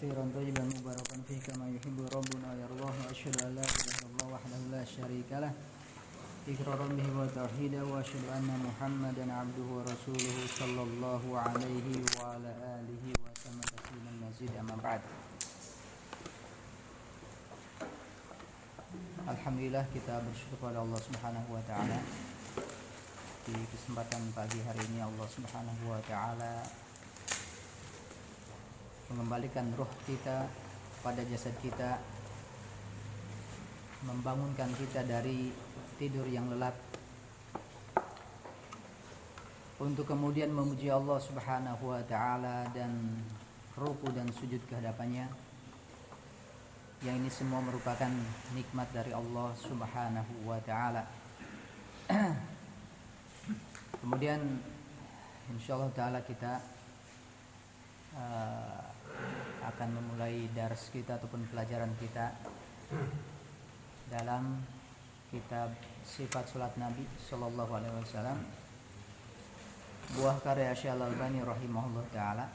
كثيرا طيبا مباركا فيه كما يحب ربنا ويرضاه وأشهد أن لا إله إلا الله وحده لا شريك له إقرارا به وتوحيدا وأشهد أن محمدا عبده ورسوله صلى الله عليه وعلى آله وسلم تسليما مزيدا أما بعد. Alhamdulillah, kita bersyukur kepada Allah Subhanahu wa taala. Di kesempatan pagi hari ini Allah Subhanahu wa taala mengembalikan ruh kita pada jasad kita, membangunkan kita dari tidur yang lelap untuk kemudian memuji Allah Subhanahu wa taala dan ruku dan sujud ke hadapannya. Yang ini semua merupakan nikmat dari Allah Subhanahu wa taala. Kemudian insyaallah taala kita akan memulai dars kita ataupun pelajaran kita dalam kitab Sifat Salat Nabi sallallahu alaihi wasallam, buah karya Syekh Al-Albani rahimahullah taala.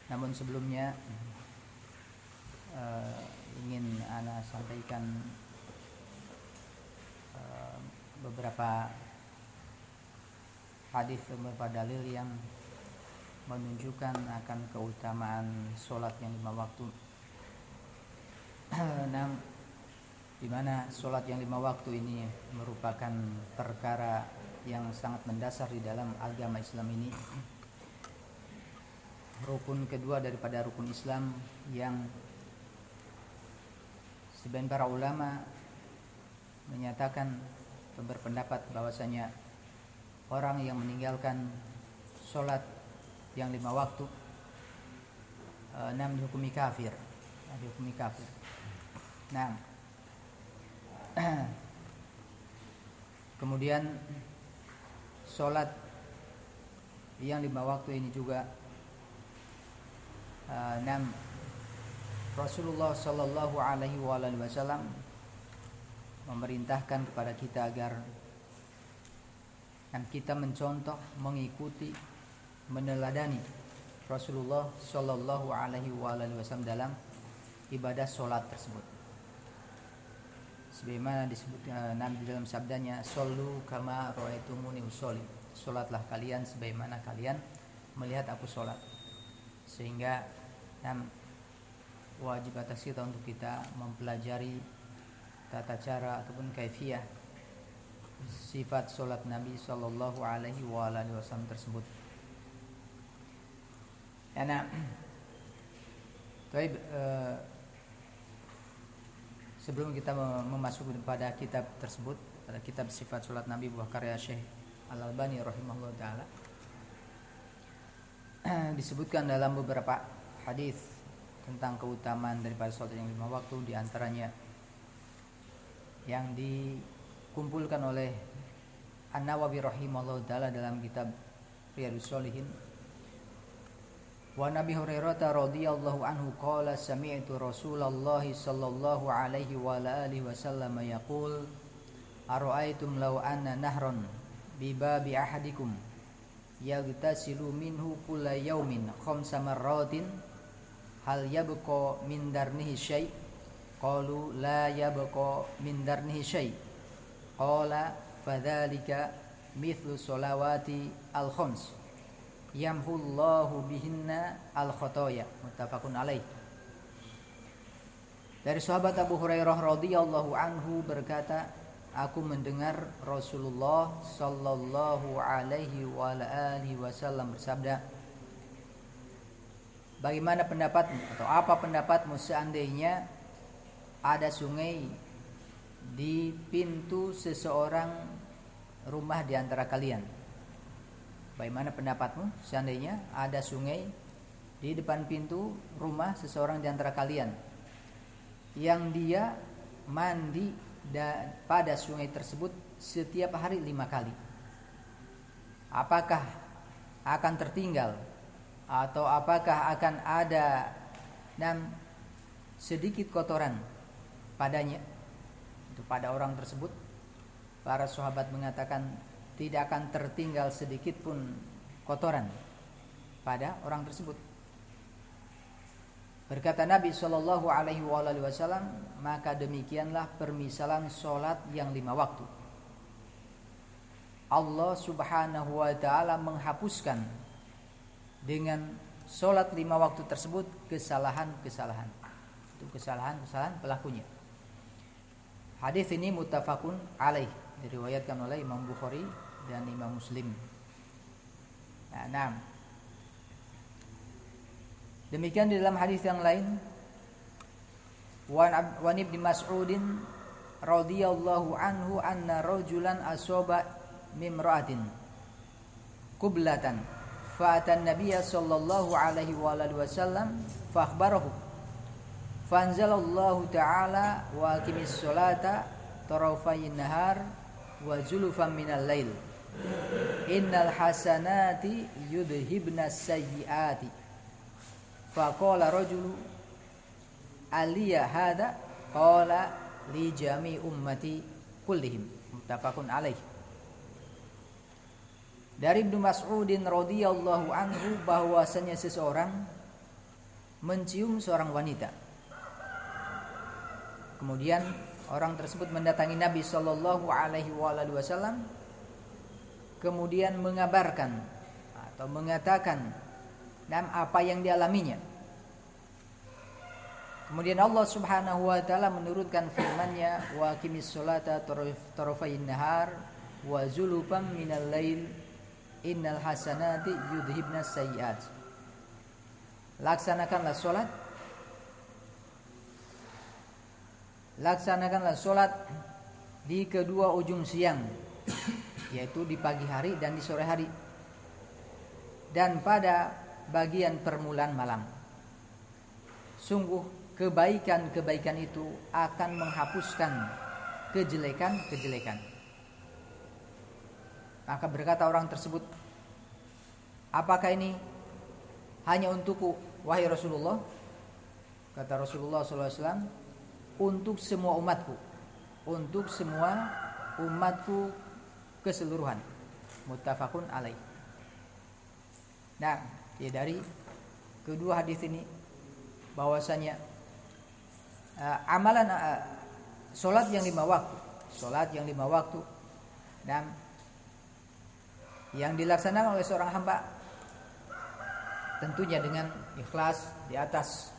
Namun sebelumnya ingin ana sampaikan beberapa hadis, beberapa dalil yang menunjukkan akan keutamaan sholat yang 5 waktu. Nah, di mana sholat yang 5 waktu ini merupakan perkara yang sangat mendasar di dalam agama Islam ini. Rukun kedua daripada rukun Islam yang sebagian para ulama menyatakan, berpendapat bahwasanya orang yang meninggalkan sholat yang 5 waktu dihukumi kafir. Nah, kemudian sholat yang 5 waktu ini juga Rasulullah sallallahu alaihi wasallam memerintahkan kepada kita agar kita mencontoh, mengikuti, meneladani Rasulullah sallallahu alaihi wasallam dalam ibadah salat tersebut. Sebagaimana disebut Nabi dalam sabdanya, "Shollu kama ra'aitumuni usolli." Salatlah kalian sebagaimana kalian melihat aku salat. Sehingga wajib atas kita untuk kita mempelajari tata cara ataupun kaifiyah sifat solat Nabi sallallahu alaihi wasallam tersebut. Baik, sebelum kita memasuki pada kitab tersebut, pada kitab sifat solat Nabi buah karya Syekh Al-Albani rahimahullah taala, disebutkan dalam beberapa hadis tentang keutamaan daripada sholat yang 5 waktu, di antaranya yang dikumpulkan oleh An-Nawawi rahimahullah taala dalam kitab Riyadhus Shalihin. Wa Nabi Hurairah radhiyallahu anhu qala sami'tu Rasulullah sallallahu alaihi wa alihi wasallam yaqul ara'aitum law anna nahran bi babi ahadikum yaghtasilu minhu kulla yaumin khamsa marratin hal yabqa min darnihi syai'? Qalu la yabqa min darnihi syai'. Qala fadzalika mithlu sholawati al-khams yamhullahu bihinna al-khotoya. Muttafaqun alaih. Dari sahabat Abu Hurairah radhiyallahu anhu berkata, aku mendengar Rasulullah sallallahu alaihi wa alihi wasallam bersabda, bagaimana pendapatmu atau apa pendapatmu seandainya ada sungai di pintu seseorang rumah di antara kalian? Bagaimana pendapatmu seandainya ada sungai di depan pintu rumah seseorang di antara kalian yang dia mandi pada sungai tersebut setiap hari 5 kali? Apakah akan tertinggal atau apakah akan ada sedikit kotoran padanya, itu pada orang tersebut? Para sahabat mengatakan tidak akan tertinggal sedikit pun kotoran pada orang tersebut. Berkata Nabi sallallahu alaihi wasallam, maka demikianlah permisalan salat yang 5 waktu. Allah Subhanahu wa taala menghapuskan dengan salat 5 waktu tersebut kesalahan-kesalahan. Itu kesalahan-kesalahan pelakunya. Hadis ini muttafaqun alaih, diriwayatkan oleh Imam Bukhari dan Imam Muslim. Nah, demikian di dalam hadis yang lain, wa Ibnu Mas'udin radhiyallahu anhu anna rajulan asaba mimra'atin qiblatan fa atan nabiyya sallallahu alaihi wasallam fa akhbarahu fa anzalallahu ta'ala wa aqimis sholata tarafayn nahar wa zulufan minal lail innal hasanati yudhibnas sayyiati fa qala rajulu aliya hada qala li jami ummati kullihim, muttafaqun alaih. Dari Ibnu Mas'udin radhiyallahu anhu bahwasanya seseorang mencium seorang wanita. Kemudian orang tersebut mendatangi Nabi sallallahu alaihi wasallam, kemudian mengabarkan atau mengatakan apa yang dialaminya. Kemudian Allah Subhanahu wa taala menurunkan firman-Nya, wa aqimis sholata tarafayn nahar wa zulufan minal lail innal hasanati yudhibnas sayyiat. Laksanakanlah solat di kedua ujung siang, yaitu di pagi hari dan di sore hari, dan pada bagian permulaan malam. Sungguh kebaikan-kebaikan itu akan menghapuskan kejelekan-kejelekan. Maka berkata orang tersebut, apakah ini hanya untukku, wahai Rasulullah? Kata Rasulullah SAW, untuk semua umatku, untuk semua umatku keseluruhan. Muttafaqun alaih. Nah, ya dari kedua hadis ini bahwasanya amalan salat yang 5 waktu, dan yang dilaksanakan oleh seorang hamba tentunya dengan ikhlas di atas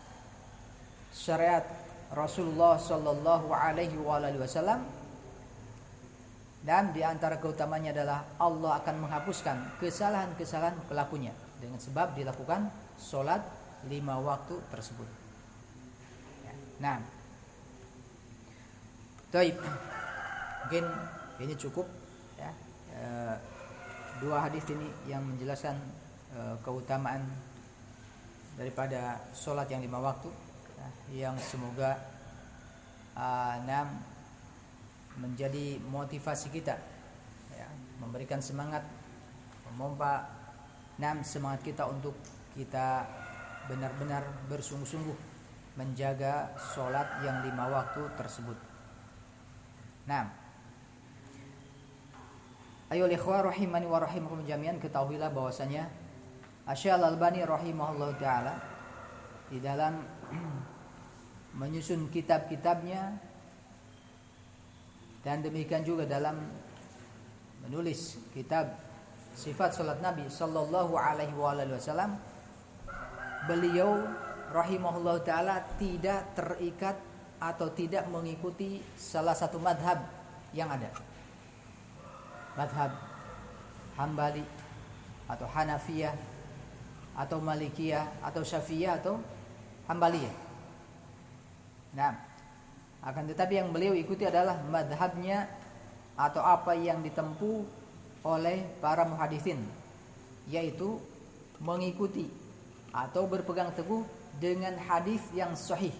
syariat Rasulullah sallallahu alaihi wasallam, dan di antara keutamanya adalah Allah akan menghapuskan kesalahan-kesalahan pelakunya dengan sebab dilakukan salat 5 waktu tersebut. Nah, baik, mungkin ini cukup ya. Dua hadis ini yang menjelaskan keutamaan daripada sholat yang 5 waktu ya, yang semoga menjadi motivasi kita ya, memberikan semangat, memompa semangat kita untuk kita benar-benar bersungguh-sungguh menjaga sholat yang 5 waktu tersebut. Ayo ikhwah rahimani wa rahimakum jami'an, ketahuilah bahwasanya Asy-Syaikh Al-Albani rahimahullah taala di dalam menyusun kitab-kitabnya dan demikian juga dalam menulis kitab sifat salat Nabi sallallahu alaihi wasallam, beliau rahimahullah taala tidak terikat atau tidak mengikuti salah satu madhab yang ada, madhab Hambali atau Hanafiyah atau Malikiyah atau Syafi'iyah atau Hambaliyah. Akan tetapi yang beliau ikuti adalah madhabnya atau apa yang ditempuh oleh para muhaditsin, yaitu mengikuti atau berpegang teguh dengan hadis yang sahih,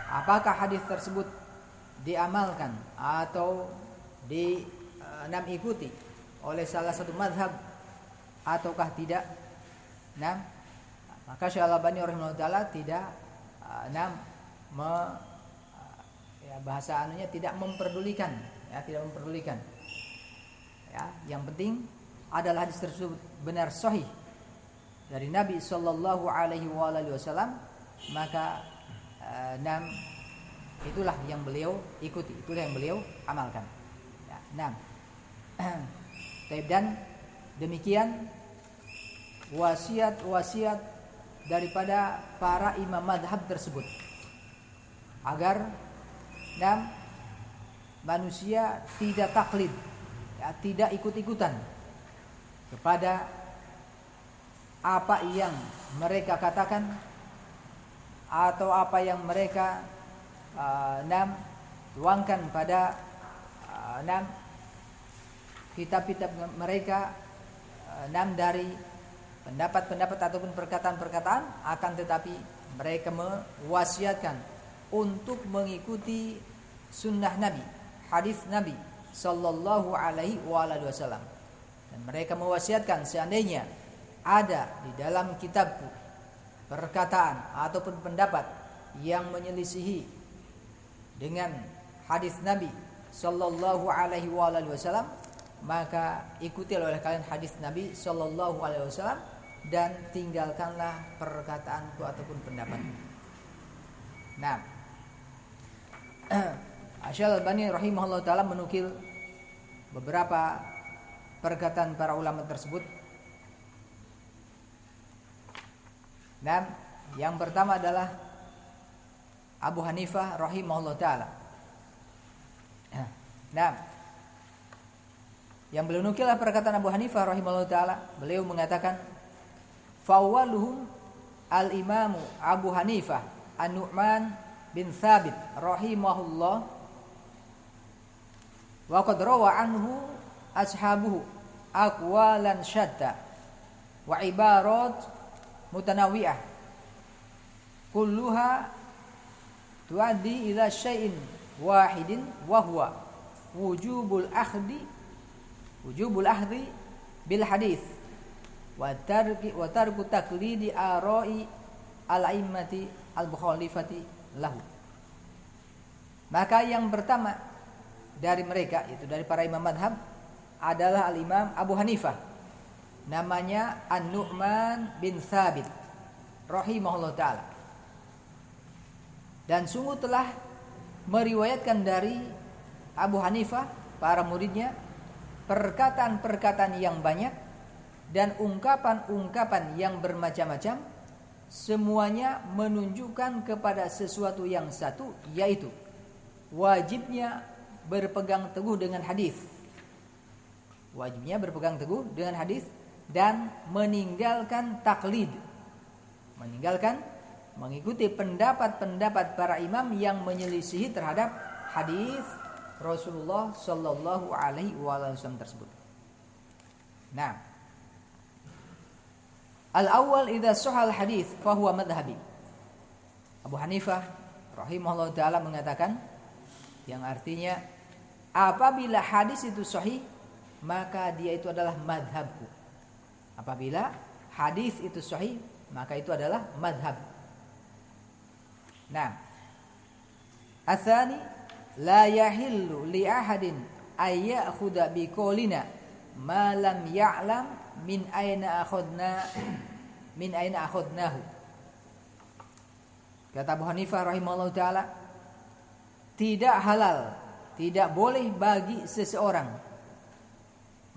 apakah hadis tersebut diamalkan atau diikuti oleh salah satu mazhab ataukah tidak? Maka Syekh Al-Albani rahimahullah taala tidak bahasa anunya tidak memperdulikan Ya, yang penting adalah hadis tersebut benar sahih dari Nabi sallallahu alaihi wasallam, maka itulah yang beliau ikuti, itulah yang beliau amalkan. Ya, dan demikian wasiat daripada para imam madhab tersebut, agar manusia tidak taklid, ya, tidak ikut-ikutan kepada apa yang mereka katakan atau apa yang mereka tuangkan pada kitab-kitab mereka dari pendapat-pendapat ataupun perkataan-perkataan, akan tetapi mereka mewasiatkan untuk mengikuti sunnah Nabi, hadis Nabi sallallahu alaihi wasallam. Dan mereka mewasiatkan seandainya ada di dalam kitabku perkataan ataupun pendapat yang menyelisihi dengan hadis Nabi sallallahu alaihi wasallam, maka ikutilah oleh kalian hadis Nabi sallallahu alaihi wasallam dan tinggalkanlah perkataanku ataupun pendapatku. Nah, Asy-Syaikh rahimahullah taala menukil beberapa perkataan para ulama tersebut. Dan yang pertama adalah Abu Hanifah rahimahullah taala. Nah, yang beliau nukil perkataan Abu Hanifah rahimahullah taala, beliau mengatakan fawwaluhum al-imamu Abu Hanifah An-Nu'man bin Thabit rahimahullah, wa qad rawa anhu ashabuhu aqwalan syatta wa ibarat mutanawwi'ah kulluha tuaddi ila syai'in wahidin wa huwa wujubul ahdi bil hadis wa tarku taqlidi ara'i al-a'immati al-mukhalifati lahu. Maka yang pertama dari mereka, itu dari para imam madhab, adalah al-imam Abu Hanifah, namanya An-Nu'man bin Thabit rahimahullah ta'ala. Dan sungguh telah meriwayatkan dari Abu Hanifah, para muridnya, perkataan-perkataan yang banyak dan ungkapan-ungkapan yang bermacam-macam, semuanya menunjukkan kepada sesuatu yang satu, yaitu wajibnya berpegang teguh dengan hadis. Wajibnya berpegang teguh dengan hadis dan meninggalkan taklid. Meninggalkan mengikuti pendapat-pendapat para imam yang menyelisihi terhadap hadis Rasulullah sallallahu alaihi wasallam tersebut. Nah, al-awwal idza sahal hadis fa huwa madhhabi. Abu Hanifah rahimahullah taala mengatakan, yang artinya apabila hadis itu sahih, maka dia itu adalah madhabku. Apabila hadis itu sahih, maka itu adalah madhab. Nah, atsani la yahillu li ahadin ay ya'khudha bi qaulina ma lam ya'lam min aina akhadnahu. Kata Abu Hanifah rahimahullah taala, tidak halal, tidak boleh bagi seseorang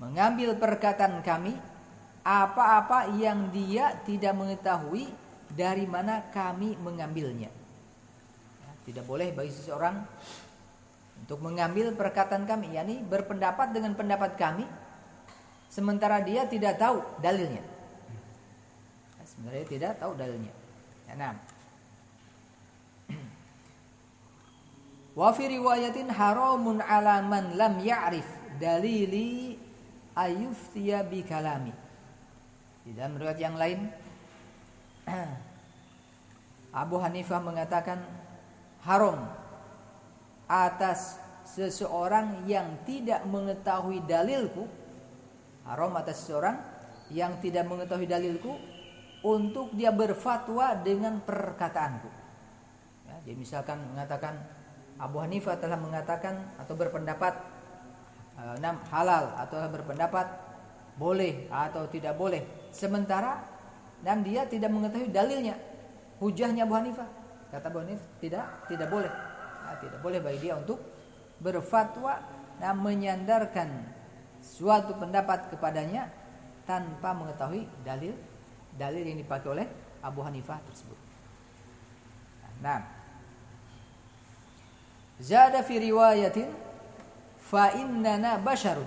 mengambil perkataan kami apa-apa yang dia tidak mengetahui dari mana kami mengambilnya. Tidak boleh bagi seseorang untuk mengambil perkataan kami, yakni berpendapat dengan pendapat kami sementara dia tidak tahu dalilnya. Sebenarnya tidak tahu dalilnya. Nah, wa fi riwayatin haramun ala man lam ya'rif dalili ayuftiya bi kalami. Di dalam riwayat yang lain Abu Hanifah mengatakan haram atas seseorang yang tidak mengetahui dalilku, haram atas seseorang yang tidak mengetahui dalilku untuk dia berfatwa dengan perkataanku. Ya, jadi misalkan mengatakan Abu Hanifah telah mengatakan atau berpendapat halal atau berpendapat boleh atau tidak boleh, sementara dia tidak mengetahui dalilnya, hujahnya Abu Hanifah. Kata Abu Hanifah tidak boleh. Tidak boleh bagi dia untuk berfatwa dan menyandarkan suatu pendapat kepadanya tanpa mengetahui dalil yang dipakai oleh Abu Hanifah tersebut. Nah, zada fi riwayatin fa innana basyarun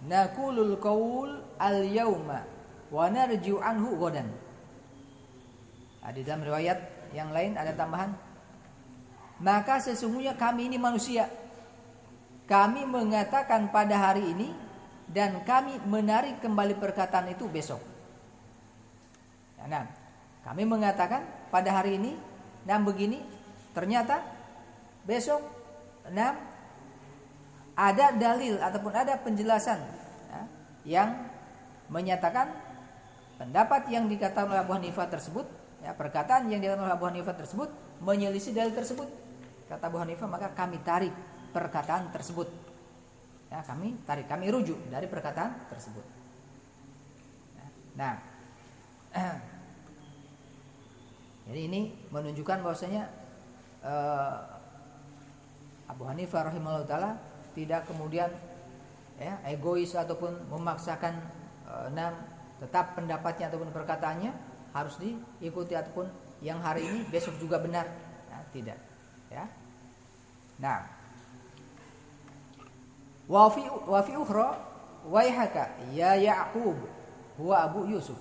naqulul qaul al-yauma wa narji'u anhu ghadan. Di dalam riwayat yang lain ada tambahan, maka sesungguhnya kami ini manusia, kami mengatakan pada hari ini dan kami menarik kembali perkataan itu besok. Nah, kami mengatakan pada hari ini dan begini, ternyata besok ada dalil ataupun ada penjelasan yang menyatakan pendapat yang dikatakan oleh Abu Hanifah tersebut, perkataan yang dikatakan oleh Abu Hanifah tersebut menyelisih dalil tersebut. Kata Abu Hanifah, maka kami tarik perkataan tersebut. Kami rujuk dari perkataan tersebut. Nah, jadi ini menunjukkan bahwasanya Abu Hanifah rahimahullah taala tidak kemudian egois ataupun memaksakan tetap pendapatnya ataupun perkataannya harus diikuti ataupun yang hari ini besok juga benar. Tidak. Nah, wa fi ukhra waihaka ya Ya'qub huwa Abu Yusuf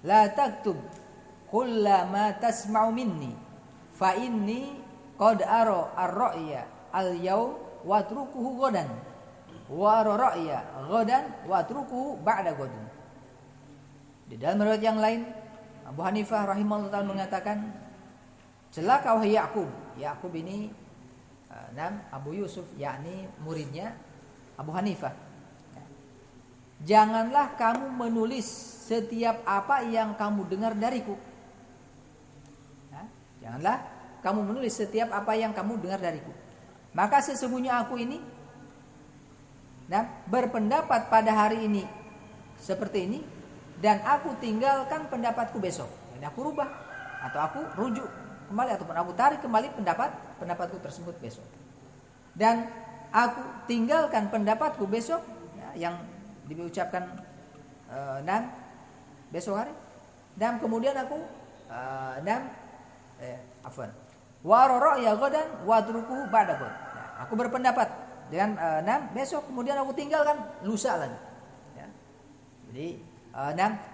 la taktub kullama tasma'u minni fa inni qad ara ar-ra'ya al-yawm wa atrukuhu ghadan wa ara ra'ya ghadan wa atrukuhu ba'da ghadin. Di dalam riwayat yang lain Abu Hanifah rahimahullah taala mengatakan, celaka wahai Ya'qub. Ya'qub ini Abu Yusuf, yakni muridnya Abu Hanifah. Janganlah kamu menulis setiap apa yang kamu dengar dariku. Janganlah kamu menulis setiap apa yang kamu dengar dariku. Maka sesungguhnya aku ini berpendapat pada hari ini seperti ini, dan aku tinggalkan pendapatku besok. Jadi aku rubah atau aku rujuk kembali ataupun aku tarik kembali pendapatku tersebut besok. Dan aku tinggalkan pendapatku besok yang diucapkan besok hari, dan kemudian aku wa ra'ya ghadan wa atrukuhu ba'da ghad. Aku berpendapat dengan besok, kemudian aku tinggalkan lusa lagi. Jadi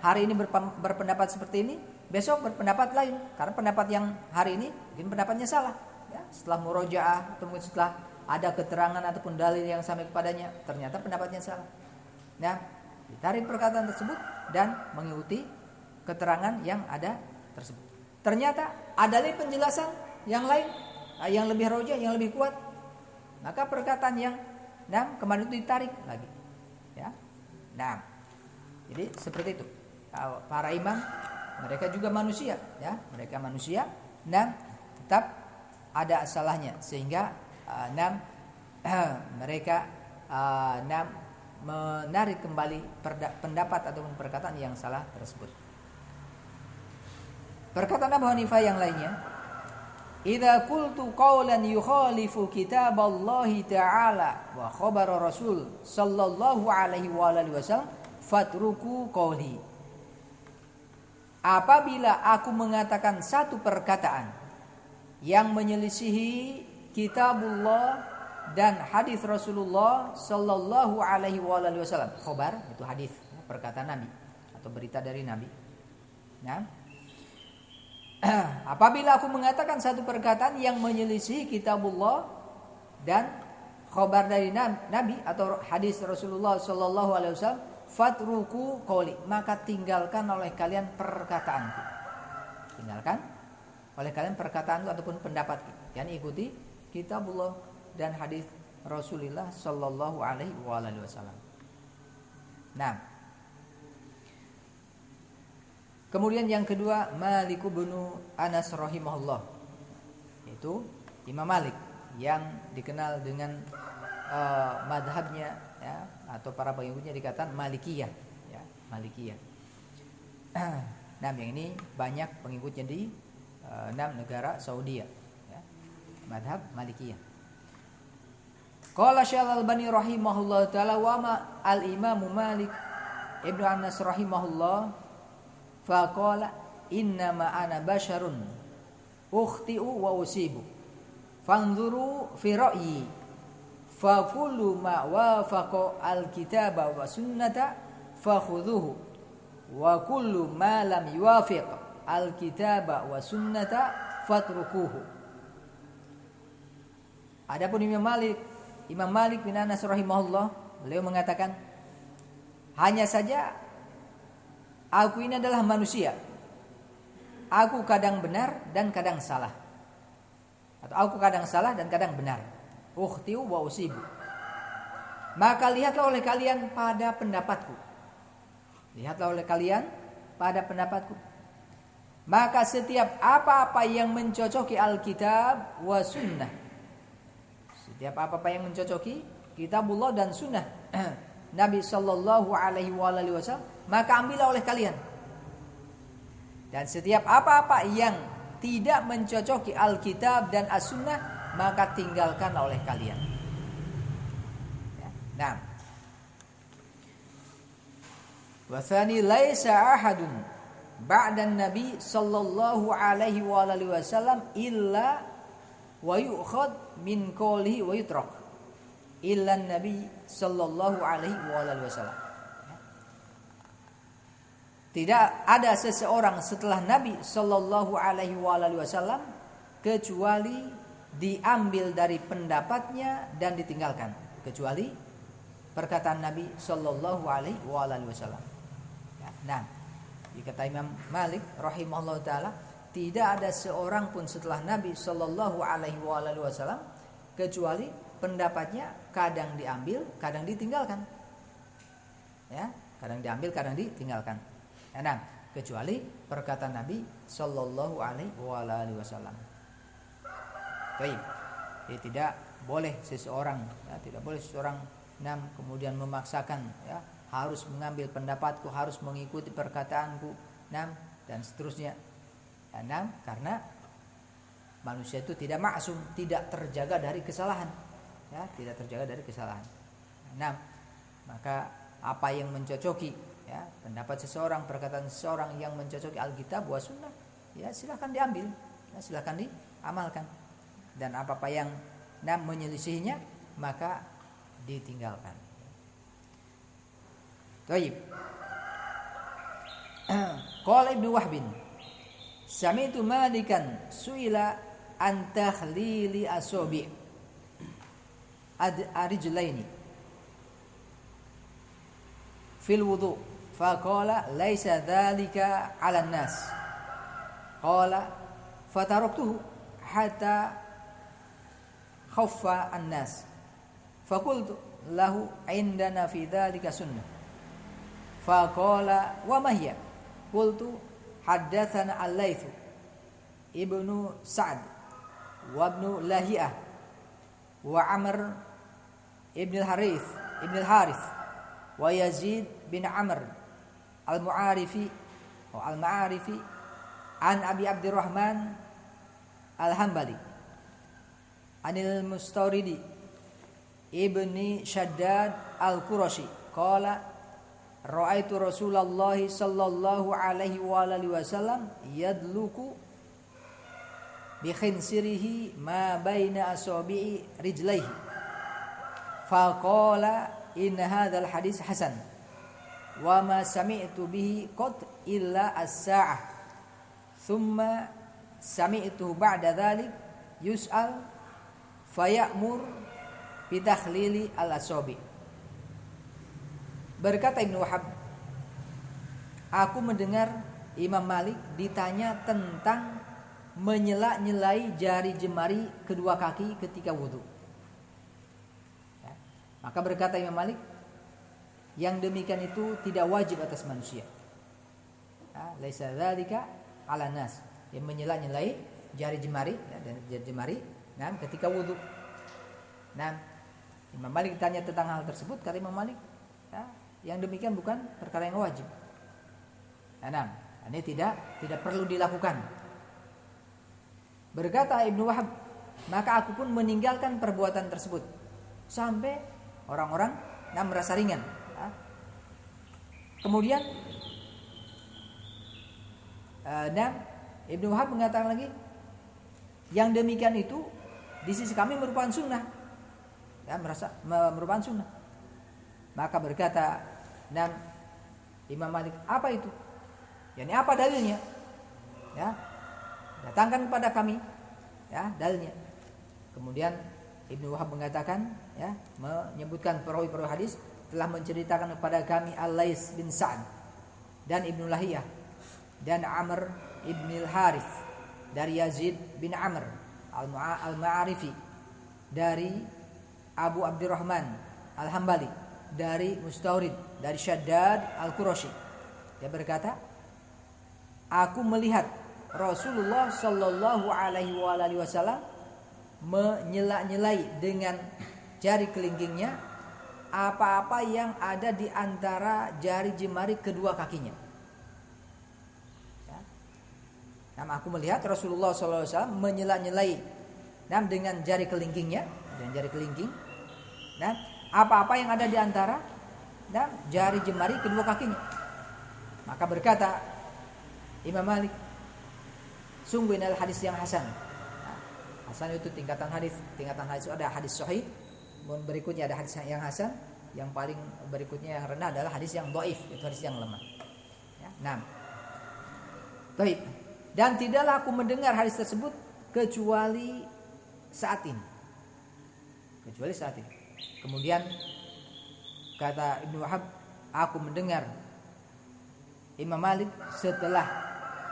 hari ini berpendapat seperti ini, besok berpendapat lain, karena pendapat yang hari ini mungkin pendapatnya salah. Setelah murojaah atau setelah ada keterangan ataupun dalil yang sampai kepadanya, ternyata pendapatnya salah. Ditarik perkataan tersebut dan mengikuti keterangan yang ada tersebut. Ternyata ada lagi penjelasan yang lain, yang lebih rojah, yang lebih kuat. Maka perkataan yang kemarin itu ditarik lagi. Jadi seperti itu. Para imam mereka juga manusia, mereka manusia, tetap ada salahnya, sehingga mereka menarik kembali pendapat ataupun perkataan yang salah tersebut. Perkataan Abu Hanifah yang lainnya, idza qultu qawlan yukhalifu kitaballahi ta'ala wa khabara rasul sallallahu alaihi wa alihi wasallam fatruku qawli. Apabila aku mengatakan satu perkataan yang menyelisihi kitabullah dan hadis Rasulullah sallallahu alaihi wa alihi wasallam, khabar itu hadis, perkataan Nabi atau berita dari Nabi. Apabila aku mengatakan satu perkataan yang menyelisihi kitabullah dan khabar dari Nabi atau hadis Rasulullah sallallahu alaihi wasallam, fatruku qawli, maka tinggalkan oleh kalian perkataanku. Tinggalkan oleh kalian perkataanku ataupun pendapatku. Yani ikuti kitabullah dan hadis Rasulullah sallallahu alaihi wasallam. Kemudian yang kedua, Malik bin Anas rahimahullah, yaitu Imam Malik yang dikenal dengan madhabnya ya, atau para pengikutnya dikatakan Malikiyah ya, Malikiyah. Nah, yang ini banyak pengikutnya di 6 negara Saudi ya, madhab Malikiyah. Qala Syekh Al-Albani rahimahullah taala wa ma al-Imam Malik Ibnu Anas rahimahullah faqala inna ma ana basharun ukhti'u wa usibu fanzuru fi ra'yi fa kullu ma wafaqa al-kitaba wa sunnata fakhudhuhu wa kullu ma lam yuwafiq al-kitaba wa sunnata fatrukuhu. Adapun Imam Malik bin Anas rahimahullah, beliau mengatakan, hanya saja aku ini adalah manusia. Aku kadang benar dan kadang salah. Atau aku kadang salah dan kadang benar. Ukhtiu wa usibu. Maka lihatlah oleh kalian pada pendapatku. Lihatlah oleh kalian pada pendapatku. Maka setiap apa-apa yang mencocoki Alkitab wa sunnah, setiap apa-apa yang mencocoki Kitabullah dan sunnah Nabi sallallahu alaihi wasallam, maka ambillah oleh kalian. Dan setiap apa-apa yang tidak mencocoki Alkitab dan As-Sunnah, maka tinggalkan oleh kalian. Nah, wasani laisa ahadun ba'dan Nabi sallallahu alaihi wasallam illa wa yu'khad min qawlihi wa yutrak illa Nabi sallallahu alaihi wasallam. Tidak ada seseorang setelah Nabi sallallahu alaihi wasallam kecuali diambil dari pendapatnya dan ditinggalkan, kecuali perkataan Nabi sallallahu alaihi wasallam. Nah, dikata Imam Malik rahimahullah taala, tidak ada seorang pun setelah Nabi sallallahu alaihi wasallam kecuali pendapatnya kadang diambil, kadang ditinggalkan. Ya, kadang diambil, kadang ditinggalkan. Nah, kecuali perkataan Nabi sallallahu alaihi wasallam. Baik. Jadi tidak boleh seseorang, ya, tidak boleh seseorang kemudian memaksakan, ya, harus mengambil pendapatku, harus mengikuti perkataanku, dan seterusnya. Karena manusia itu tidak maksum, tidak terjaga dari kesalahan, ya, tidak terjaga dari kesalahan. Maka apa yang mencocoki, ya, pendapat seseorang, perkataan seseorang yang mencocoki Alkitab wa Sunnah, ya silakan diambil, ya, silakan diamalkan. Dan apa-apa yang menyelisihinya maka ditinggalkan. Baik. Qala Ibnu Wahbin, sami'tu Malikan su'ila an takhlili asabi' ar-rijlaini fil wudu' faqala laisa dzalika 'ala an-nas. Qala fataraktuhu hatta khaffa an-nas. Faqultu lahu 'indana fi dzalika sunnah. Faqala wa ma hiya? Qultu haddatsana al-Laits ibnu Sa'd wa ibnu Lahiyah wa Amr ibn al-Harith wa Yazid bin Amr al-Mu'arifi an Abi Abdurrahman al-Hambali anil Mustawridi ibni Shaddad al-Qurashi qala ra'aitu Rasulullah sallallahu alaihi wasallam yadluku bi khinsirihi ma baina asabi'i rijlaihi faqala inna hadzal hadis hasan wa ma sami'tu bihi qad illa as-sa'ah thumma sami'tu ba'da dzalik yus'al fayamur bi takhlili al-asabi'. Berkata Ibnu Wahab, aku mendengar Imam Malik ditanya tentang menyela-nyelai jari jemari kedua kaki ketika wudu. Ya. Maka berkata Imam Malik, yang demikian itu tidak wajib atas manusia. Laisa dzalika 'ala nas. Yang menyela-nyelai jari jemari, ya, dan jari jemari ketika wudu. Imam Malik ditanya tentang hal tersebut, kata Imam Malik, ya, yang demikian bukan perkara yang wajib. Nah, ini tidak perlu dilakukan. Berkata Ibnu Wahab, maka aku pun meninggalkan perbuatan tersebut sampai orang-orang merasa ringan. Ya. Kemudian Ibnu Wahab mengatakan lagi, yang demikian itu di sisi kami merupakan sunnah. Ya, merupakan sunnah. Maka berkata Imam Malik, apa itu? Yani apa dalilnya? Ya, datangkan kepada kami, ya, dalilnya. Kemudian Ibnu Wahab mengatakan, ya, menyebutkan perawi-perawi hadis telah menceritakan kepada kami Al-Lais bin Sa'd dan Ibnu Lahiyah dan Amr ibn al-Harith dari Yazid bin Amr al-Ma'arifi dari Abu Abdurrahman al-Hambali dari Mustaurid dari Shaddad al-Qurashi. Dia berkata, aku melihat Rasulullah sallallahu alaihi wasallam menyela-nyelai dengan jari kelingkingnya apa-apa yang ada di antara jari jemari kedua kakinya. Ya. Aku melihat Rasulullah sallallahu alaihi wasallam menyela-nyelai dengan jari kelingkingnya, dengan jari kelingking, dan apa-apa yang ada di antara jari jemari kedua kakinya. Maka berkata Imam Malik, sungguh ini adalah hadis yang hasan. Hasan itu tingkatan hadis itu ada hadis sahih, berikutnya ada hadis yang hasan, yang paling berikutnya yang rendah adalah hadis yang dhaif, itu hadis yang lemah. Ya, 6. Baik. Dan tidaklah aku mendengar hadis tersebut kecuali saat ini. Kemudian kata Ibnu Wahab, aku mendengar Imam Malik setelah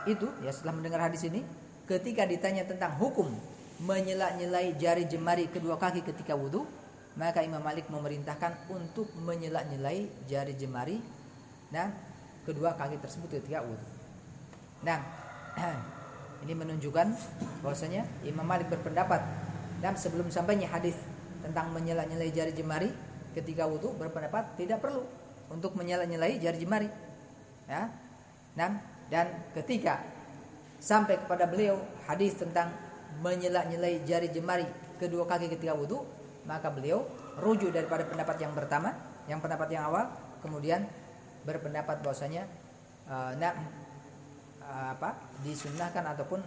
itu, ya, setelah mendengar hadis ini, ketika ditanya tentang hukum menyela-nyelai jari jemari kedua kaki ketika wudu, maka Imam Malik memerintahkan untuk menyela-nyelai jari jemari kedua kaki tersebut ketika wudu. Ini menunjukkan bahwasanya Imam Malik berpendapat, dan sebelum sampainya hadis tentang menyela-nyelai jari jemari ketika wudu, berpendapat tidak perlu untuk menyela-nyelai jari jemari. Ya. Dan ketika sampai kepada beliau hadis tentang menyela-nyelai jari jemari kedua kaki ketika wudu, maka beliau rujuk daripada pendapat yang pertama, yang pendapat yang awal, kemudian berpendapat bahwasanya disunnahkan ataupun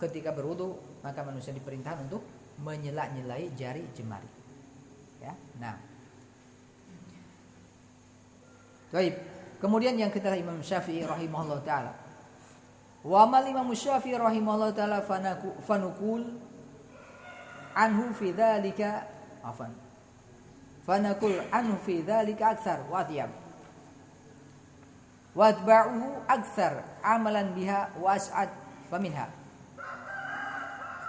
ketika berwudu maka manusia diperintahkan untuk menyela-nyelai jari jemari. Ya. Baik. Kemudian yang ketiga Imam Syafi'i rahimahullah taala. Wa mal Imam Syafi'i rahimahullah taala fanukul anhu fi dzalika aktsar wa atyab. Watba'uhu aktsar amalan biha wa as'ad faminha.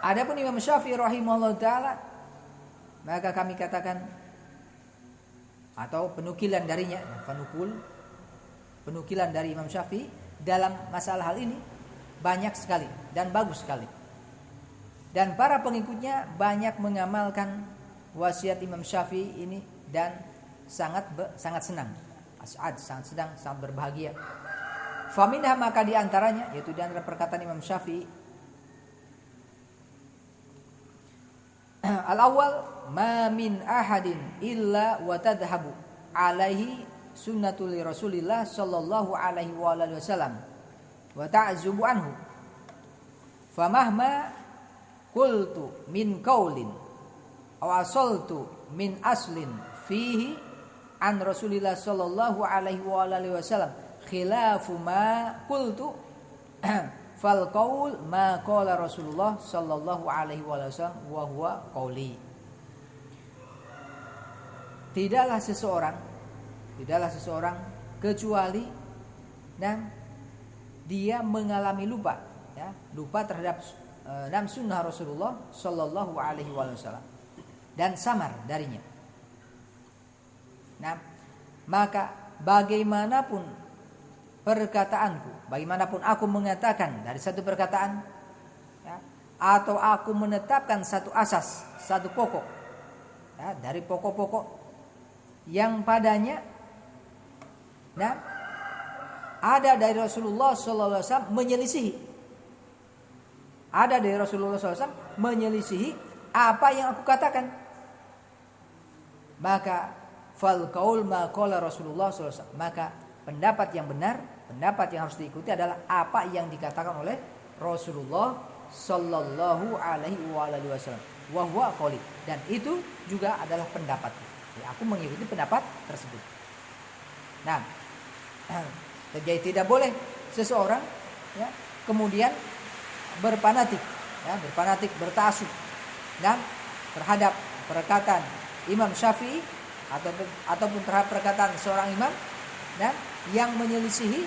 Adapun Imam Syafi'i rahimahullah taala, maka kami katakan atau penukilan darinya, penukilan dari Imam Syafi'i dalam masalah hal ini banyak sekali dan bagus sekali. Dan para pengikutnya banyak mengamalkan wasiat Imam Syafi'i ini dan sangat senang. As'ad, sangat sedang, sangat berbahagia. Faminha, maka di antaranya, yaitu di antara perkataan Imam Syafi'i, al-awwal ma min ahadin illa wa tadhhabu alaihi sunnatul Rasulillah sallallahu alaihi wa alihi wasallam wa ta'zubu anhu famahma qultu min qaulin aw asaltu min aslin fihi an Rasulillah sallallahu alaihi wa alihi wasallam khilafu ma qultu fal qaul ma qala Rasulullah sallallahu alaihi wasallam wa huwa qauli. Tidaklah seseorang kecuali dia mengalami lupa, ya, lupa terhadap sunnah Rasulullah sallallahu alaihi wasallam dan samar darinya. Maka bagaimanapun perkataanku, bagaimanapun aku mengatakan dari satu perkataan, ya, atau aku menetapkan satu asas, satu pokok, ya, dari pokok-pokok yang padanya ada dari Rasulullah SAW menyelisihi. Ada dari Rasulullah SAW menyelisihi apa yang aku katakan. Maka fal qaul ma qala Rasulullah SAW. Maka pendapat yang benar, pendapat yang harus diikuti adalah apa yang dikatakan oleh Rasulullah Sallallahu Alaihi Wasallam. Wa huwa qauli, dan itu juga adalah pendapat. Ya, aku mengikuti pendapat tersebut. Nah, jadi tidak boleh seseorang ya kemudian berfanatik, bertaksub dan terhadap perkataan Imam Syafi'i ataupun terhadap perkataan seorang imam dan yang menyelisihi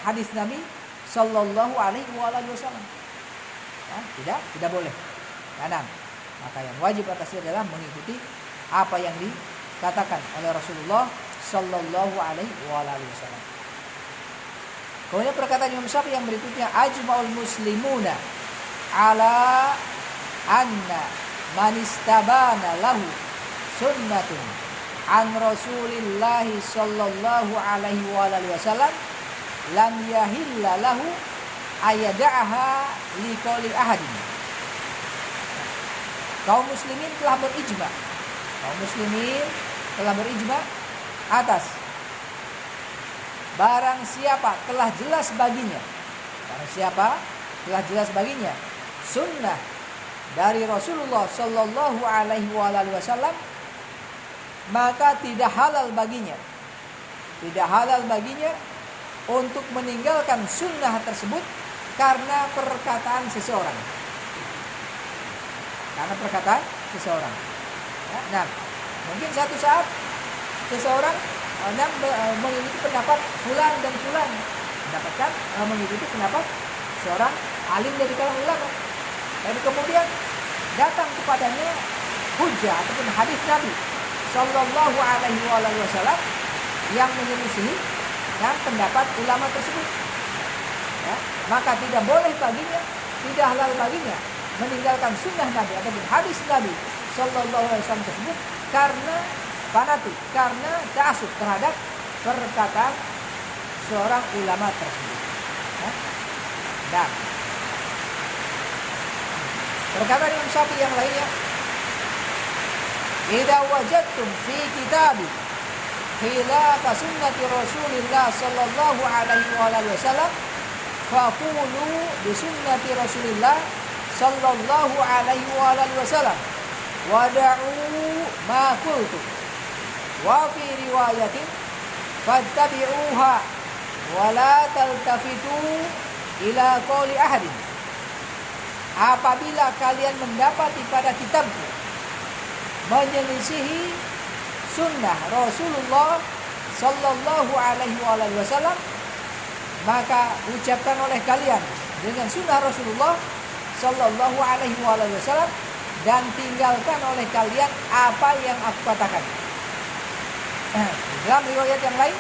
hadis Nabi Sallallahu Alaihi Wasallam. Ya, tidak boleh. Maka yang wajib atasnya adalah mengikuti apa yang dikatakan oleh Rasulullah Sallallahu Alaihi Wasallam. Kemudian perkataan Imam Syafi'i yang berikutnya, ajma'ul muslimuna ala anna man istabana lahu sunnatun an Rasulillah Sallallahu Alaihi Wasallam lam yahilla lahu ayada'aha liqauli ahadin. Kaum muslimin telah berijma atas barang siapa telah jelas baginya sunnah dari Rasulullah Sallallahu Alaihi Wasallam, maka tidak halal baginya untuk meninggalkan sunnah tersebut karena perkataan seseorang. Ya, mungkin satu saat seseorang mengikuti pendapat fulan dan fulan, mengikuti pendapat seorang alim dari kalangan ulama. Dan kemudian datang kepadanya hujjah ataupun hadis Nabi Sallallahu Alaihi Wasallam yang menyelisihi pendapat ulama tersebut. Ya, maka tidak halal baginya meninggalkan sunnah Nabi ataupun hadis Nabi Sallallahu Alaihi Wasallam tersebut karena fanatik, karena ta'assub terhadap perkataan seorang ulama tersebut. Dan perkataan Imam Syafi'i yang lainnya, idza wajadtum fi kitabi khilafa sunnati Rasulillah Sallallahu Alaihi Wasallam faqulu bi sunnati Rasulillah Sallallahu Alaihi Wasallam wada'u ma qultu wa fi riwayatin fattabi'uha wa la taltafitu ila qawli ahadin. Apabila kalian mendapati pada kitabku menyelisihi sunnah Rasulullah Sallallahu Alaihi Wasallam, maka ucapkan oleh kalian dengan sunnah Rasulullah Sallallahu Alaihi Wasallam dan tinggalkan oleh kalian apa yang aku katakan. Dalam riwayat yang lain,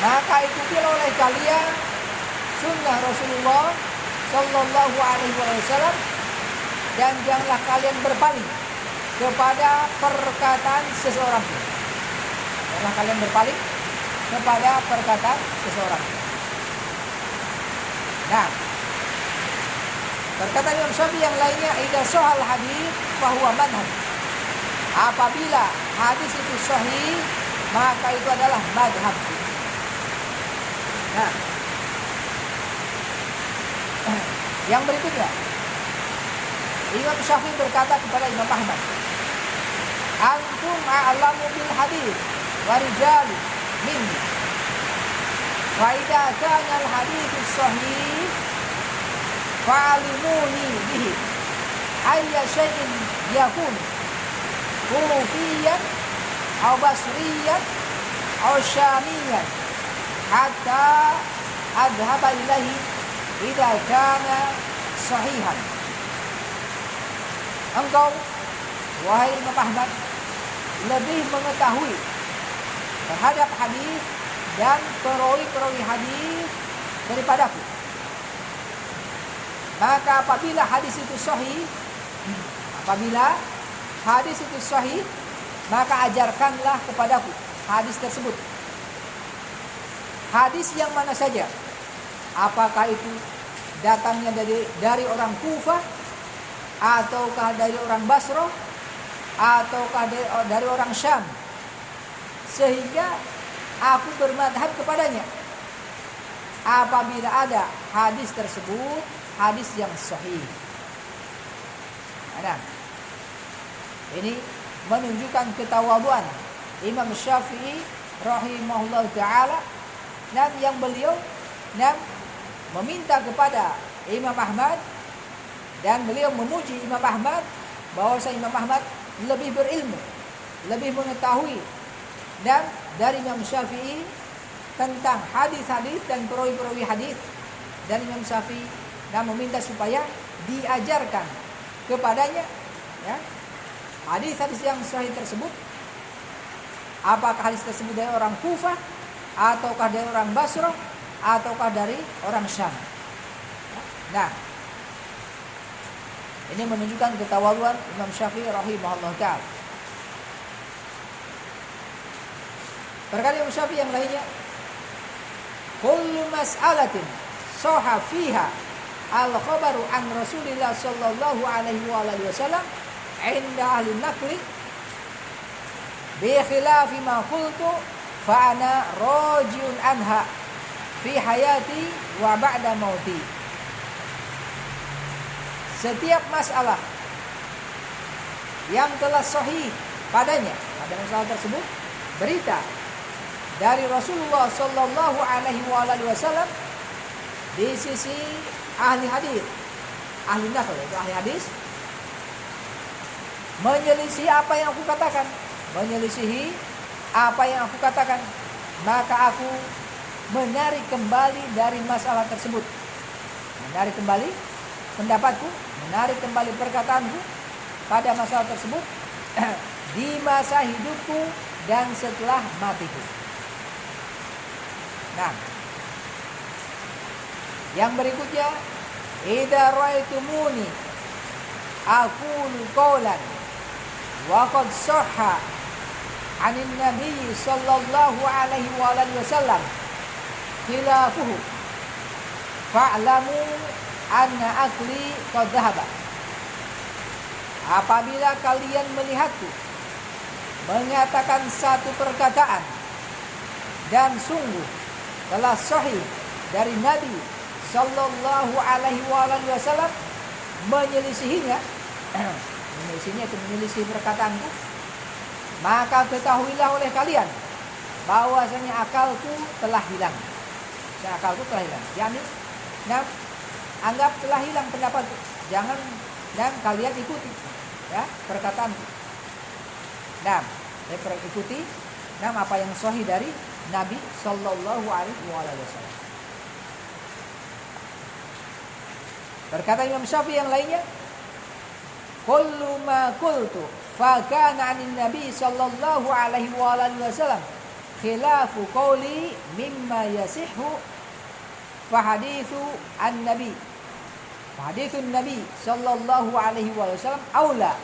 maka ikutilah oleh kalian sunnah Rasulullah Sallallahu Alaihi Wasallam dan janganlah kalian berpaling kepada perkataan seseorang. Janganlah kalian berpaling kepada perkataan seseorang. Nah, perkataan Imam Syafi'i yang lainnya, idza sahal hadis fahuwa madhhab. Apabila hadis itu sahih, maka itu adalah madhab. Nah, yang berikutnya, Imam Syafi'i berkata kepada Imam Ahmad, antum a'lamu bil hadis wa rijali minni. Wa idza kana al hadits sahih fa'alimuni bihi ayya shay'in yakun kufiyan aw basriyan aw syamiyan hatta adhaba ilaihi idza kana sahihan. Engkau wahai Imam Ahmad lebih mengetahui terhadap hadis dan perawi-perawi hadis daripadaku. Maka apabila hadis itu sahih, Apabila hadis itu sahih, maka ajarkanlah kepadaku hadis tersebut. Hadis yang mana saja, apakah itu datangnya dari orang Kufah, ataukah dari orang Basrah, ataukah dari orang Syam, sehingga aku bermadhab kepadanya apabila ada hadis tersebut hadis yang sahih. Nah, ini menunjukkan ketawaduan Imam Syafi'i rahimahullah ta'ala, dan yang beliau meminta kepada Imam Ahmad, dan beliau memuji Imam Ahmad bahwasanya Imam Ahmad lebih berilmu, lebih mengetahui dan dari Imam Syafi'i tentang hadis-hadis dan perawi-perawi hadis, dan Imam Syafi'i dan meminta supaya diajarkan kepadanya ya, hadis-hadis yang sahih tersebut, apakah hadis tersebut dari orang Kufah, ataukah dari orang Basrah, ataukah dari orang Syam. Nah, ini menunjukkan ketawaduan Imam Syafi'i rahimahullah ta'ala. Berkata Imam Syafi'i yang lainnya, kullu mas'alatin sahha fiha al-khabaru an Rasulillah sallallahu alaihi wasallam inda ahli naqli bi khilafi ma qultu fa ana rajiun anha fi hayati wa ba'da mauti. Setiap masalah yang telah sahih padanya, pada masalah tersebut berita dari Rasulullah sallallahu alaihi wasallam di sisi ahli hadis, ahli naql itu ahli hadis, menyelisihi apa yang aku katakan, menyelisihi apa yang aku katakan, maka aku menarik kembali dari masalah tersebut, menarik kembali pendapatku, menarik kembali perkataanku pada masalah tersebut di masa hidupku dan setelah matiku. Nah, yang berikutnya, idza ra'aitumuni aqulu qawlan wa qad sahha 'anil nabiy sallallahu alaihi wasallam khilafuhu fa'lamu anna akli qad dhahaba. Apabila kalian melihatku mengatakan satu perkataan dan sungguh telah sahih dari Nabi sallallahu alaihi wasallam menyelisihinya, menyelisihinya itu menyelisih perkataanku, maka ketahuilah oleh kalian bahwasanya akalku telah hilang. Akalku telah hilang. Yani, anggap telah hilang pendapatku. Jangan dan kalian ikuti ya perkataanku. Ikuti apa yang sahih dari Nabi sallallahu alaihi wasallam. Berkata Imam Syafi'i yang lainnya, kullu ma qultu fa kana 'anil nabi sallallahu alaihi wasallam khilafu qawli mimma yasihhu fa haditsu an-nabi haditsun nabi sallallahu alaihi wasallam aula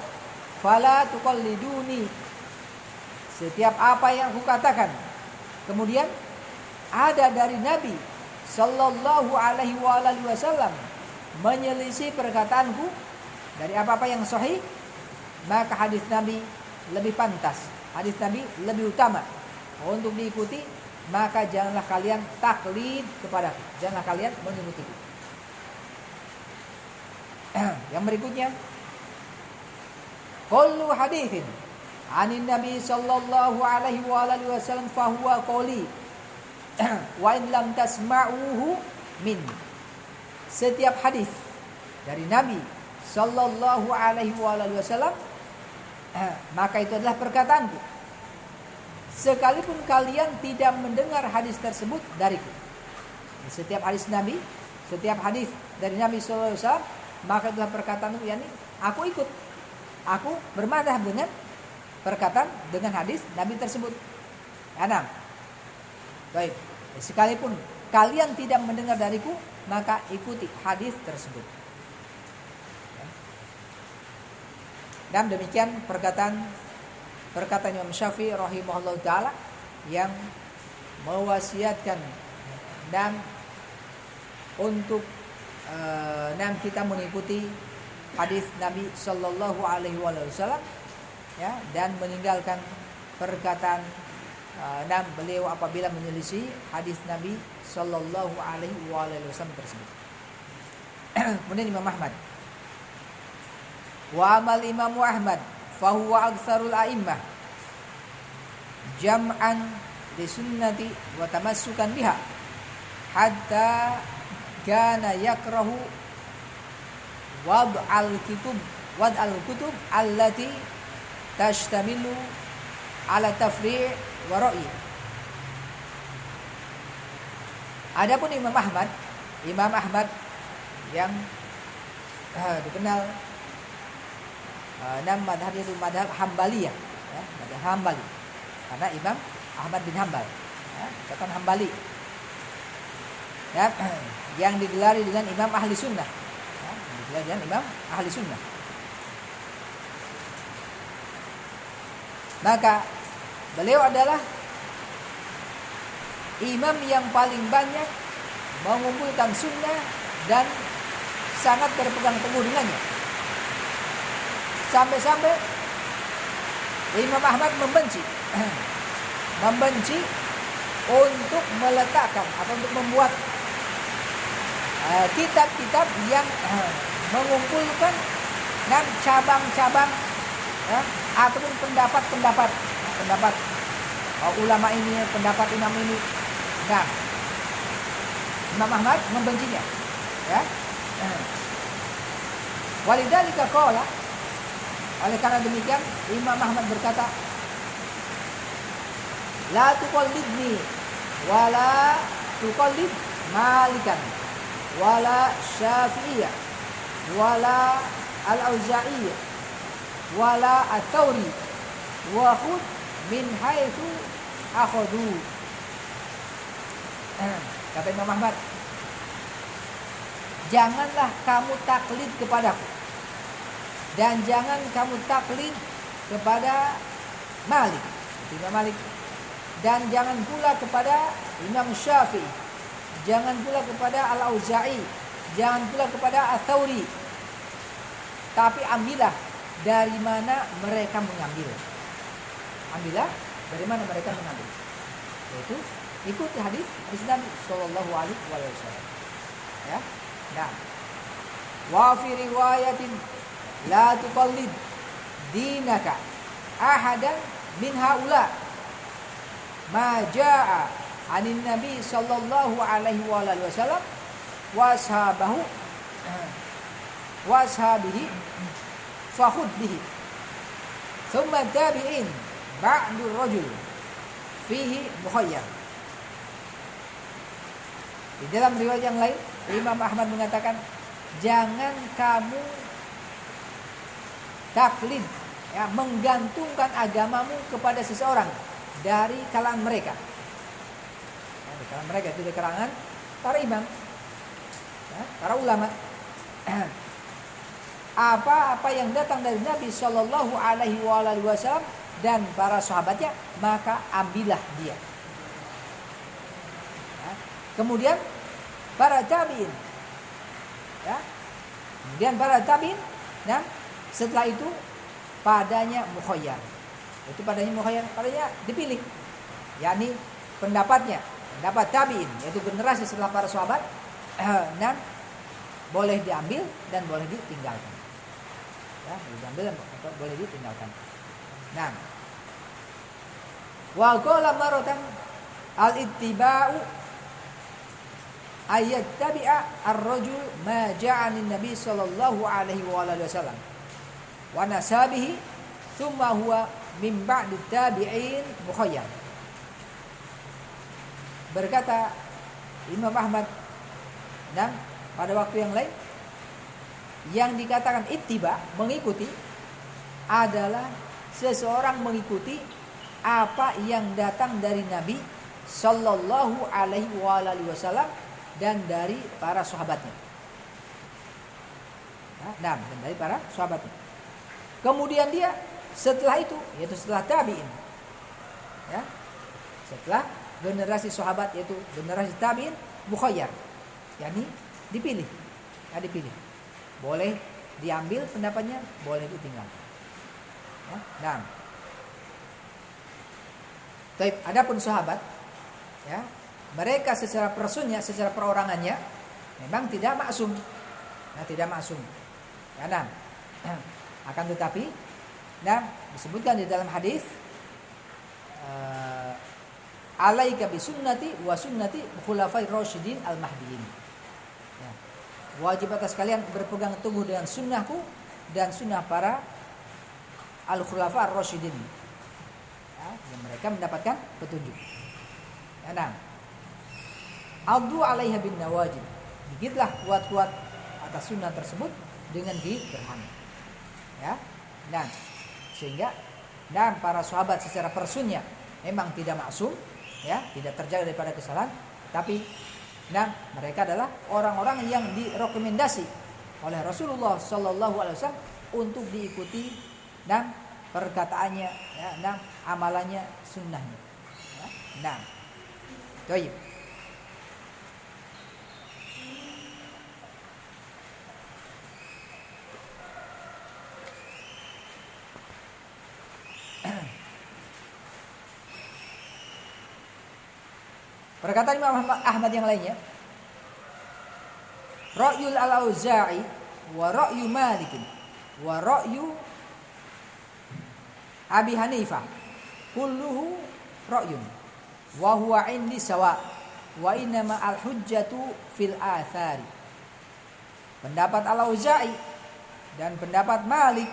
fala tuqalliduni. Setiap apa yang aku katakan kemudian ada dari Nabi sallallahu alaihi wasallam menyelisih perkataanku dari apa-apa yang sahih, maka hadis Nabi lebih pantas, hadis Nabi lebih utama untuk diikuti, maka janganlah kalian taklid kepadaku, janganlah kalian mengikutiku. Yang berikutnya, kullu haditsin 'anil nabi sallallahu alaihi wasallam fa huwa qawli wa in lam tasma'uhu min. Setiap hadis dari Nabi sallallahu alaihi wasallam maka itu adalah perkataanku, sekalipun kalian tidak mendengar hadis tersebut dariku. Setiap hadis Nabi, setiap hadis dari Nabi sallallahu alaihi wasallam maka itulah perkataanku, yakni aku ikut, aku bermadhab dengan perkataan dengan hadis Nabi tersebut. Enam. Baik, sekalipun kalian tidak mendengar dariku, maka ikuti hadis tersebut. Dan demikian perkataan Imam Syafi'i rahimahullah taala yang mewasiatkan dan untuk kita mengikuti hadis Nabi sallallahu alaihi wasallam, ya, dan meninggalkan perkataan beliau apabila menyelisih hadis Nabi sallallahu alaihi wasallam tersebut. Kemudian Imam Ahmad, wa amal Imam Ahmad fahuwa aktsarul a'immah jam'an li sunnati wa tamassukan biha hatta kana yakrahu wad'al kutub allati tashtamilu ala tafri' wa ra'i. Adapun Imam Ahmad yang dikenal madhabnya itu madhab Hambaliyah, ya, madhab Hambali, karena Imam Ahmad bin Hambal, ya, bukan Hambali, ya, yang digelari dengan Imam Ahli Sunnah, ya, digelari dengan Imam Ahli Sunnah. Maka beliau adalah imam yang paling banyak mengumpulkan sunnah dan sangat berpegang teguh dengannya. Sampai-sampai Imam Ahmad membenci untuk meletakkan atau untuk membuat kitab-kitab yang mengumpulkan dan cabang-cabang, ya, ataupun pendapat ulama ini, pendapat imam ini. Nah, Imam Ahmad membencinya, ya. Walidzalika qala, oleh karena demikian Imam Ahmad berkata, la tuqallidni wala tuqallid Malikan wala Syafi'iyah wala Al-Auza'iyyah wala At-Tawri wa khudh min haitsu akhadhu. Kata Imam Ahmad, janganlah kamu taklid kepadaku dan jangan kamu taklid kepada Malik, Imam Malik, dan jangan pula kepada Imam Syafi'i, jangan pula kepada Al-Auza'i, jangan pula kepada Ats-Tsauri, tapi ambillah dari mana mereka mengambil. Ambillah dari mana mereka mengambil, yaitu ikuti hadis Nabi sallallahu alaihi wasallam, ya. Nah, wa fi riwayatin la tuqallid dinaka ahadan min haula ma jaa anin nabi sallallahu alaihi wasallam wa ashabihi fakhud bihi thumma tabi'in ba'du rajul fihi mukhayyar. Di dalam riwayat yang lain Imam Ahmad mengatakan, jangan kamu taklid, ya, menggantungkan agamamu kepada seseorang dari kalangan mereka. Ya, di kalangan mereka itu di kalangan para imam, ya, para ulama. Apa yang datang dari Nabi Shallallahu Alaihi Wasallam dan para sahabatnya, maka ambillah dia. Ya. Kemudian para tabi'in, ya. Kemudian para tabi'in, dan setelah itu padanya mukhayyar. Itu padanya mukhayyar, padanya dipilih. yakni pendapat tabi'in, yaitu generasi setelah para sahabat, dan boleh diambil dan boleh ditinggalkan. Ya, boleh diambil dan boleh ditinggalkan. Nah, wa qala maratan al-ittiba'u ayat tabi'a ar-rajul ma ja'ani Nabi sallallahu alaihi wasallam wa nasabihi thumma huwa min ba'di tabi'in mukhayyar. Berkata Imam Ahmad, dan pada waktu yang lain, yang dikatakan ittiba, mengikuti, adalah seseorang mengikuti apa yang datang dari Nabi sallallahu alaihi wasallam dan dari para sahabatnya. Nah, dan dari para sahabatnya. Kemudian dia setelah itu, yaitu setelah tabi'in, ya, setelah generasi sahabat yaitu generasi tabi'in, mukhayyar, yakni dipilih, ya, dipilih. Boleh diambil pendapatnya, boleh ditinggalkan. Ya, nah, baik, adapun sahabat, ya, mereka secara personnya, secara perorangannya memang tidak maksum, ya, tidak maksum. Ya, nah, akan tetapi, nah, disebutkan di dalam hadis, alaika bisunnati wa sunnati khulafai rasyidin al-mahdiyyin. Ya. Wajib atas kalian berpegang teguh dengan sunnahku dan sunnah para al-khulafa ar-rasyidin. Ya, yang mereka mendapatkan petunjuk. Ya, nah. Addu 'alaiha bin nawajib. Gigitlah kuat-kuat atas sunnah tersebut dengan gigi gerhana. Ya. Dan sehingga dan para sahabat secara personnya memang tidak maksum, ya, tidak terjaga daripada kesalahan, tapi dan mereka adalah orang-orang yang direkomendasi oleh Rasulullah Sallallahu Alaihi Wasallam untuk diikuti dan perkataannya, ya, dan amalannya, sunnahnya. Ya. Nah, baik. Perkataan Imam Ahmad yang lainnya, ra'yul al-Auza'i wa ra'yu Malik wa ra'yu Abi Hanifah kulluhu ra'yun wa huwa 'indi sawa wa innama al-hujjatu fil athari. Pendapat al-Auza'i dan pendapat Malik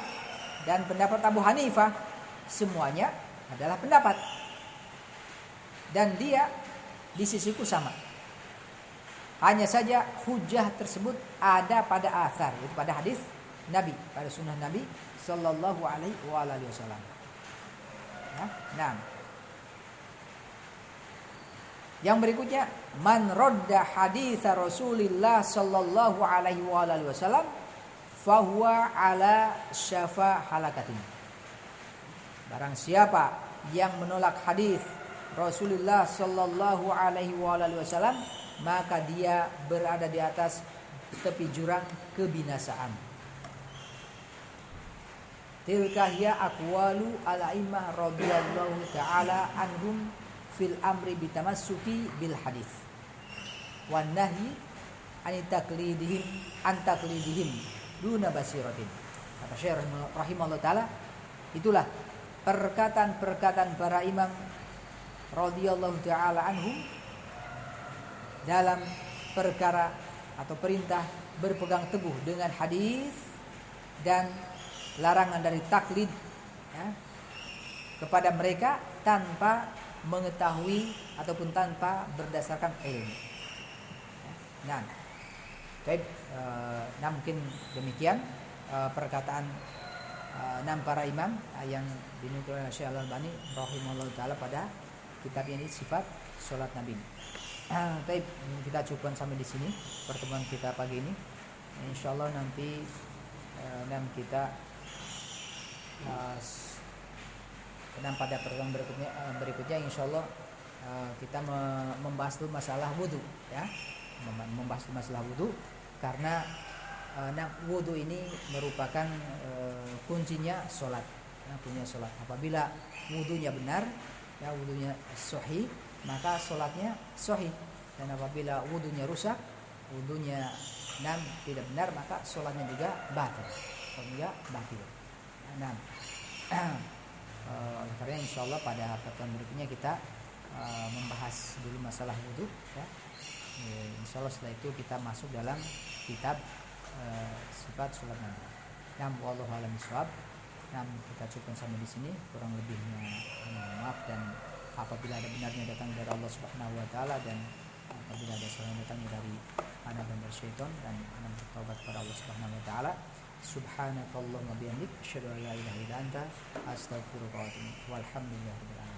dan pendapat Abu Hanifah semuanya adalah pendapat, dan dia di sisiku sama. Hanya saja hujah tersebut ada pada athar, yaitu pada hadis Nabi, pada sunnah Nabi Sallallahu Alaihi Wasallam. Ya, nah, yang berikutnya, man radda hadits Rasulillah Sallallahu Alaihi Wasallam, fahuwa ala syafa halakatin. Barang siapa yang menolak hadis Rasulullah Sallallahu Alaihi Wasallam, maka dia berada di atas tepi jurang kebinasaan. Tilka hiya aqwalu al-a'immah radhiyallahu ta'ala anhum fil amri bitamassuki bil hadis wan nahyi an taklidihim duna basiratin. Kata Syekh rahimahullah taala, itulah perkataan-perkataan para imam radhiyallahu ta'ala anhum dalam perkara atau perintah berpegang teguh dengan hadis dan larangan dari taklid, ya, kepada mereka tanpa mengetahui ataupun tanpa berdasarkan ilmu. Nah, baik, nah mungkin demikian perkataan para imam yang dinukil oleh Syekh Al-Albani rahimahullah taala pada kitab ini, sifat sholat Nabi. Baik, kita cukupkan sampai di sini pertemuan kita pagi ini. Insyaallah nanti kita pada pertemuan berikutnya insyaallah kita membahas dulu masalah wudu, ya, membahas masalah wudu, karena wudu ini merupakan kuncinya sholat. Kuncinya sholat. Apabila wudunya benar, ya, wudunya sahih, maka sholatnya sahih. Dan apabila wudunya rusak, wudunya tidak benar, maka sholatnya juga batil. Nah, oleh karena insyaallah pada pertemuan berikutnya kita membahas dulu masalah wudu, ya. Insyaallah setelah itu kita masuk dalam kitab sifat sholat Nabi. Wallahu a'lam bishawab. Kita cukupkan sampai di sini, kurang lebihnya maaf, dan apabila ada benarnya datang dari Allah Subhanahu wa taala, dan apabila ada salah datangnya dari ana dan dari syaitan, dan ana bertaubat kepada Allah Subhanahu wa taala. Subhanakallahumma bihamdik asyhadu an la ilaha illa anta astaghfiruka wa atubu ilaik. Walhamdulillahirabbil alamin.